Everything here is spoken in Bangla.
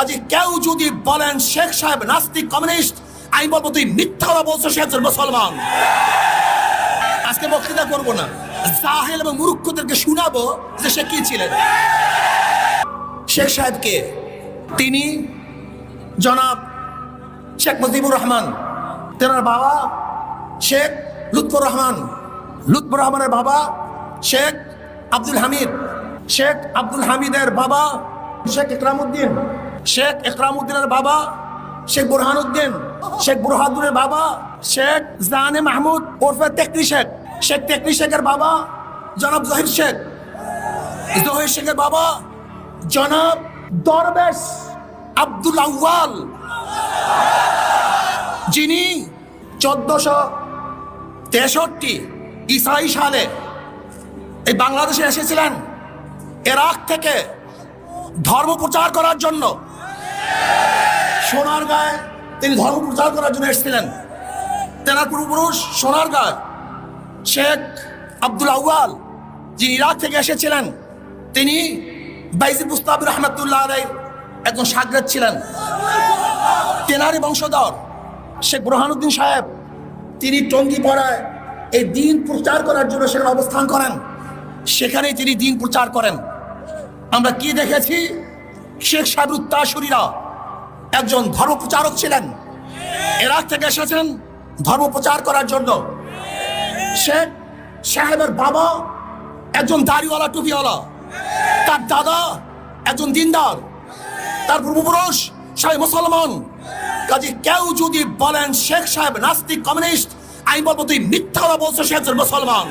কাজে কেউ যদি বলেন শেখ সাহেব নাস্তিক কমিউনিস্ট, আমি বলবো তুই মিথ্যা বলছো, সে একজন মুসলমান। আজকে বক্তৃতা করবো না, জাহেল এবং মূর্খদেরকে শোনাবো যে সে কি ছিলেন। শেখ সাহেবকে তিনি জনাব শেখ মুজিবুর রহমান, তেনার বাবা শেখ লুৎফর রহমান, লুৎফর রহমানের বাবা শেখ আব্দুল হামিদ, শেখ আব্দুল হামিদের বাবা শেখ ইকরামউদ্দিন, শেখ ইকরামউদ্দিনের বাবা শেখ বুরহানুদ্দিন, শেখ বুরহানুদ্দিনের বাবা শেখ জানে মাহমুদ ওরফে তেকরি শেখ, শেখ তেকরি শেখের বাবা জনাব জহির শেখ, জহির শেখের বাবা জনাব দরবেশ আব্দুল আউয়াল, যিনি 1463 ইসরাই সালে এই বাংলাদেশে এসেছিলেন ইরাক থেকে ধর্ম প্রচার করার জন্য। সোনারগাঁয়ে তিনি ধর্ম প্রচার করার জন্য এসেছিলেন। তেনার পূর্বপুরুষ সোনারগাঁয় শেখ আব্দুল আউয়াল, যিনি ইরাক থেকে এসেছিলেন, তিনি বাইজিদ বুস্তামি রহমতুল্লাহ আলাইহির একজন শাগরেদ ছিলেন। তেনারই বংশধর শেখ বুরহানুদ্দিন সাহেব, তিনি টঙ্গীপাড়ায় এই দিন প্রচার করার জন্য সেখানে অবস্থান করেন। সেখানেই তিনি দিন প্রচার করেন। আমরা কি দেখেছি, শেখ সাহেবের উত্তরসূরিরা একজন ধর্ম প্রচারক ছিলেন, ইরাক থেকে এসেছেন ধর্ম প্রচার করার জন্য। শেখ সাহেবের বাবা একজন দাড়িওয়ালা টুপিওয়ালা, তার দাদা একজন দিনদার, তার পূর্বপুরুষ সবাই মুসলমান। কাজে কেউ যদি বলেন শেখ সাহেব নাস্তিক কমিউনিস্ট, আমি বলবো তুই মিথ্যা বলছো, সে একজন মুসলমান।